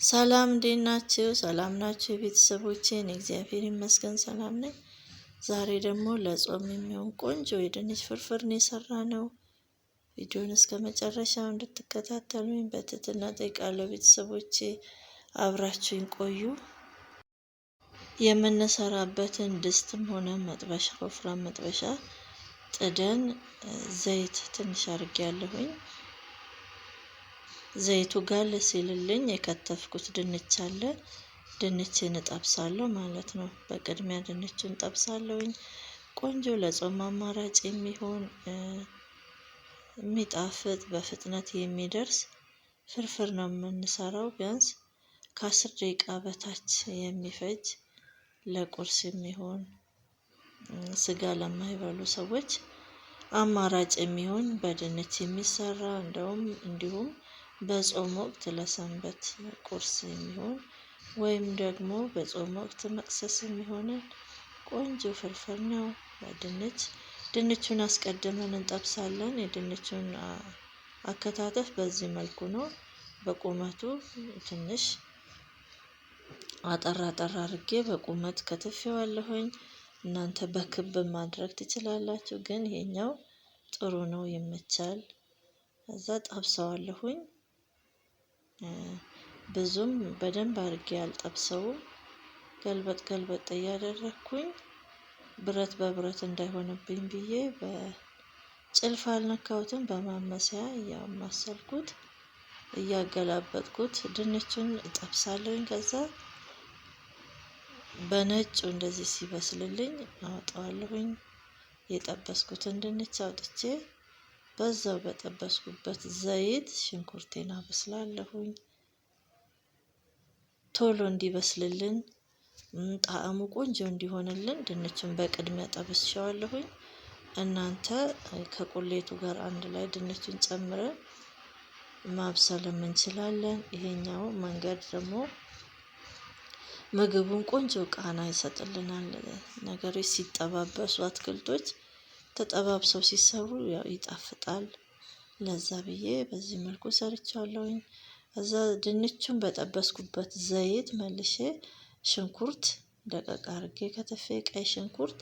ሰላም እንዴት ናችሁ? ሰላም ናችሁ የቤተሰቦቼ? እኔ እግዚአብሔር ይመስገን ሰላም ነኝ። ዛሬ ደግሞ ለጾም የሚሆን ቆንጆ የድንች ፍርፍር ነው የሰራነው። ቪዲዮን እስከ መጨረሻው እንድትከታተሉኝ በትህትና እጠይቃለሁ። ቤተሰቦቼ አብራችሁኝ ቆዩ። የምንሰራበትን ድስትም ሆነ መጥበሻ፣ ወፍራም መጥበሻ ጥደን ዘይት ትንሽ አድርጌያለሁኝ። ዘይቱ ጋል ሲልልኝ የከተፍኩት ድንች አለ። ድንችን እጠብሳለሁ ማለት ነው። በቅድሚያ ድንቹን ጠብሳለሁኝ። ቆንጆ ለጾም አማራጭ የሚሆን የሚጣፍጥ በፍጥነት የሚደርስ ፍርፍር ነው የምንሰራው። ቢያንስ ከ10 ደቂቃ በታች የሚፈጅ ለቁርስ የሚሆን ስጋ ለማይበሉ ሰዎች አማራጭ የሚሆን በድንች የሚሰራ እንዲሁም በጾም ወቅት ለሰንበት ቁርስ የሚሆን ወይም ደግሞ በጾም ወቅት መቅሰስ የሚሆን ቆንጆ ፍርፍር ነው። ድንቹን አስቀድመን እንጠብሳለን። የድንቹን አከታተፍ በዚህ መልኩ ነው። በቁመቱ ትንሽ አጠር አድርጌ በቁመት ከትፌዋለሁኝ። እናንተ በክብ ማድረግ ትችላላችሁ፣ ግን ይሄኛው ጥሩ ነው፣ ይመቻል። ከዛ ጠብሰዋለሁኝ። ብዙም በደንብ አድርጌ አልጠብሰውም። ገልበጥ እያደረኩኝ ብረት በብረት እንዳይሆንብኝ ብዬ በጭልፋ አልነካሁትም። በማመሰያ እያማሰልኩት እያገላበጥኩት ድንቹን እጠብሳለሁኝ። ከዛ በነጩ እንደዚህ ሲበስልልኝ አወጣዋለሁኝ። የጠበስኩትን ድንች አውጥቼ በዛው በጠበስኩበት ዘይት ሽንኩርቴን አበስላለሁኝ። ቶሎ እንዲበስልልን ጣዕሙ ቆንጆ እንዲሆንልን ድንቹን በቅድሚያ ጠብሼዋለሁኝ። እናንተ ከቁሌቱ ጋር አንድ ላይ ድንቹን ጨምረን ማብሰልም እንችላለን። ይሄኛው መንገድ ደግሞ ምግቡን ቆንጆ ቃና ይሰጥልናል። ነገሮች ሲጠባበሱ አትክልቶች ተጠባብሰው ሲሰሩ ያው ይጣፍጣል። ለዛ ብዬ በዚህ መልኩ ሰርቻለሁኝ። ከዛ ድንቹን በጠበስኩበት ዘይት መልሼ ሽንኩርት ደቀቅ አድርጌ ከተፌ ቀይ ሽንኩርት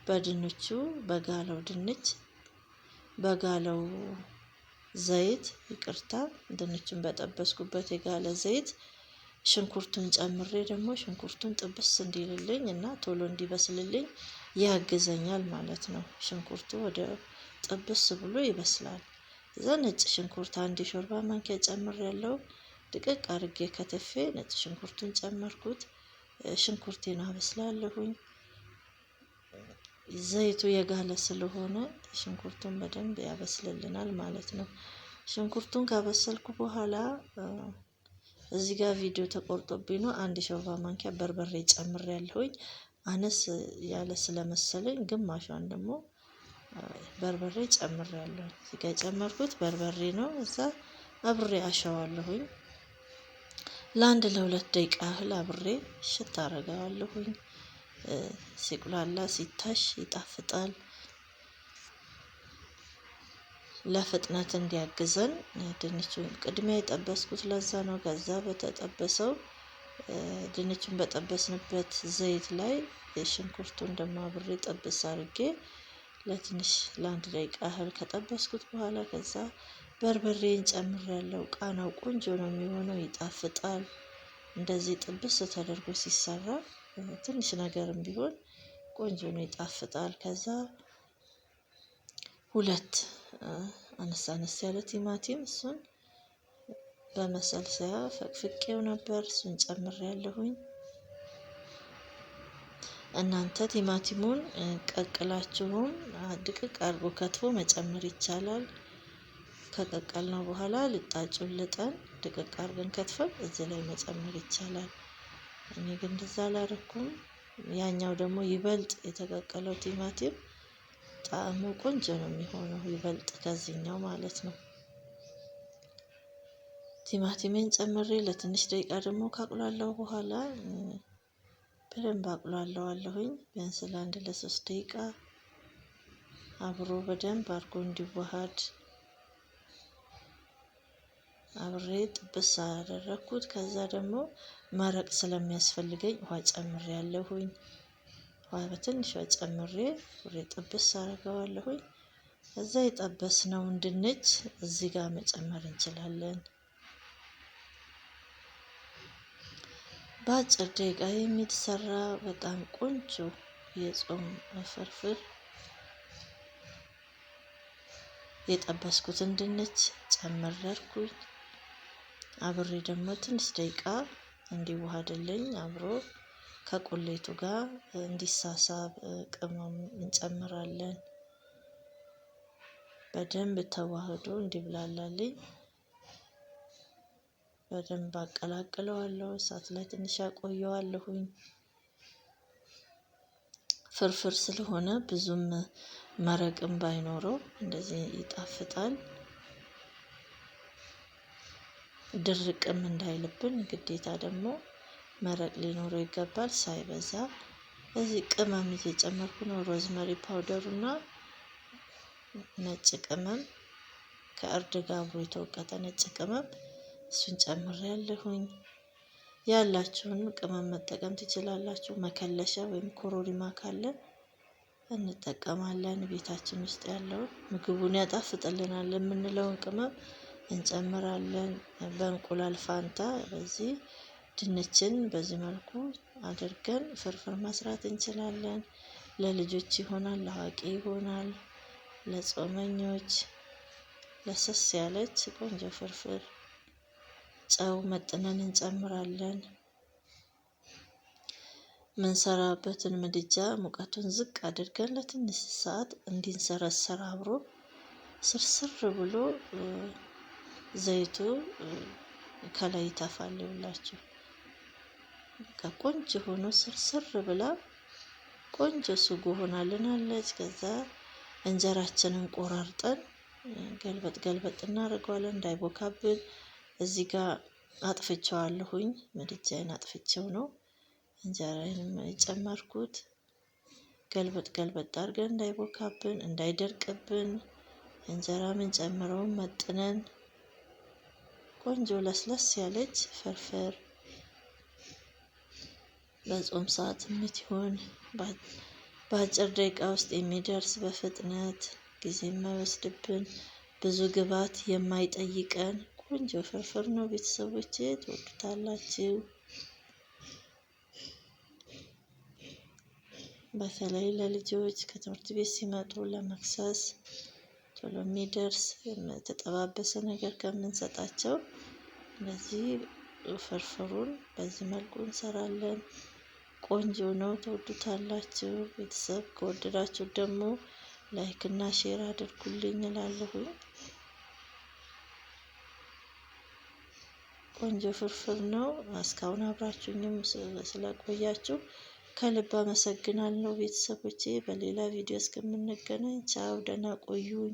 በድንቹ በጋለው ዘይት ድንቹን በጠበስኩበት የጋለ ዘይት ሽንኩርቱን ጨምሬ ደግሞ ሽንኩርቱን ጥብስ እንዲልልኝ እና ቶሎ እንዲበስልልኝ ያግዘኛል ማለት ነው። ሽንኩርቱ ወደ ጥብስ ብሎ ይበስላል። እዛ ነጭ ሽንኩርት አንድ የሾርባ ማንኪያ ጨምሬያለሁ። ድቅቅ አድርጌ ከተፌ ነጭ ሽንኩርቱን ጨመርኩት። ሽንኩርቴን አበስላለሁኝ። ዘይቱ የጋለ ስለሆነ ሽንኩርቱን በደንብ ያበስልልናል ማለት ነው። ሽንኩርቱን ካበሰልኩ በኋላ እዚህ ጋር ቪዲዮ ተቆርጦብኝ ነው። አንድ የሾርባ ማንኪያ በርበሬ ጨምሬያለሁኝ። አነስ ያለ ስለመሰለኝ ግማሿን ደግሞ በርበሬ ጨምሬያለሁ። እዚህ ጋር የጨመርኩት በርበሬ ነው። እዛ አብሬ አሸዋለሁኝ። ለ2 ደቂቃ ያህል አብሬ እሽት አደርገዋለሁኝ። ሲቁላላ ሲታሽ ይጣፍጣል። ለፍጥነት እንዲያግዘን ድንቹን ቅድሚያ የጠበስኩት ለዛ ነው። ከዛ በተጠበሰው ድንቹን በጠበስንበት ዘይት ላይ የሽንኩርቱን ደግሞ አብሬ ጠብስ አድርጌ ለትንሽ ለ1 ደቂቃ ያህል ከጠበስኩት በኋላ ከዛ በርበሬን ጨምሬያለሁ። ቃናው ቆንጆ ነው የሚሆነው፣ ይጣፍጣል። እንደዚህ ጥብስ ተደርጎ ሲሰራ ትንሽ ነገርም ቢሆን ቆንጆ ነው፣ ይጣፍጣል። ከዛ 2 አነስ ያለ ቲማቲም እሱን በመሰልሰያ ፈቅፍቄው ነበር፣ እሱን ጨምሬያለሁኝ። እናንተ ቲማቲሙን ቀቅላችሁም ድቅቅ አድርጎ ከትፎ መጨመር ይቻላል። ከቀቀልነው በኋላ ልጣጩን ልጠን ድቅቅ አድርገን ከትፈን እዚህ ላይ መጨመር ይቻላል። እኔ ግን እንደዛ አላደረኩም። ያኛው ደግሞ ይበልጥ የተቀቀለው ቲማቲም ጣዕሙ ቆንጆ ነው የሚሆነው፣ ይበልጥ ከዚህኛው ማለት ነው። ቲማቲሜን ጨምሬ ለትንሽ ደቂቃ ደግሞ ካቁላላው በኋላ በደንብ አቁላለዋለሁኝ። ቢያንስ ለ3 ደቂቃ አብሮ በደንብ አድርጎ እንዲዋሃድ አብሬ ጥብስ አደረኩት። ከዛ ደግሞ መረቅ ስለሚያስፈልገኝ ውሃ ጨምሬ ያለሁኝ። ውሃ በትንሿ ጨምሬ አብሬ ጥብስ አደርገዋለሁኝ። ከዛ የጠበስነውን ድንች እዚህ ጋር መጨመር እንችላለን። በአጭር ደቂቃ የሚሰራ በጣም ቆንጆ የጾም ፍርፍር። የጠበስኩትን ድንች ጨመርኩኝ። አብሬ ደግሞ ትንሽ ደቂቃ እንዲዋሃድልኝ አብሮ ከቁሌቱ ጋር እንዲሳሳብ ቅመም እንጨምራለን። በደንብ ተዋህዶ እንዲብላላልኝ በደንብ አቀላቅለዋለሁ። እሳት ላይ ትንሽ አቆየዋለሁኝ። ፍርፍር ስለሆነ ብዙም መረቅም ባይኖረው እንደዚህ ይጣፍጣል። ድርቅም እንዳይልብን ግዴታ ደግሞ መረቅ ሊኖረው ይገባል ሳይበዛ። እዚህ ቅመም እየጨመርኩ ነው። ሮዝመሪ ፓውደሩና ነጭ ቅመም ከእርድ ጋር አብሮ የተወቀጠ ነጭ ቅመም እሱን ጨምሬያለሁኝ። ያላችሁን ቅመም መጠቀም ትችላላችሁ። መከለሻ ወይም ኮሮሪማ ካለ እንጠቀማለን። ቤታችን ውስጥ ያለውን ምግቡን ያጣፍጥልናል የምንለውን ቅመም እንጨምራለን። በእንቁላል ፋንታ በዚህ ድንችን በዚህ መልኩ አድርገን ፍርፍር መስራት እንችላለን። ለልጆች ይሆናል፣ ለአዋቂ ይሆናል፣ ለጾመኞች ለሰስ ያለች ቆንጆ ፍርፍር። ጨው መጥነን እንጨምራለን። ምንሰራበትን ምድጃ ሙቀቱን ዝቅ አድርገን ለትንሽ ሰዓት እንዲንሰረሰር አብሮ ስርስር ብሎ ዘይቱ ከላይ ይተፋል። ይውላችሁ በቃ ቆንጆ ሆኖ ስርስር ብላ ቆንጆ ስጎ ሆናልናለች። ከዛ እንጀራችንን ቆራርጠን ገልበጥ ገልበጥ እናደርገዋለን እንዳይቦካብን። እዚህ ጋር አጥፍቼዋለሁኝ። ምድጃዬን አጥፍቼው ነው እንጀራዬንም የጨመርኩት። ገልበጥ ገልበጥ አድርገን እንዳይቦካብን እንዳይደርቅብን እንጀራ ምንጨምረውን መጥነን ቆንጆ ለስለስ ያለች ፍርፍር በጾም ሰዓት የምትሆን በአጭር ደቂቃ ውስጥ የሚደርስ በፍጥነት ጊዜ የማይወስድብን ብዙ ግብዓት የማይጠይቀን ቆንጆ ፍርፍር ነው። ቤተሰቦቼ ትወዱታላችሁ። በተለይ ለልጆች ከትምህርት ቤት ሲመጡ ለመክሰስ ቶሎ የሚደርስ የተጠባበሰ ነገር ከምንሰጣቸው እንደዚህ ፍርፍሩን በዚህ መልኩ እንሰራለን። ቆንጆ ነው፣ ትወዱታላችሁ። ቤተሰብ ከወደዳችሁ ደግሞ ላይክ እና ሼር አድርጉልኝ እላለሁኝ። ቆንጆ ፍርፍር ነው። እስካሁን አብራችሁኝም ስለቆያችሁ ከልብ አመሰግናለሁ ቤተሰቦቼ። በሌላ ቪዲዮ እስከምንገናኝ ቻው፣ ደህና ቆዩኝ።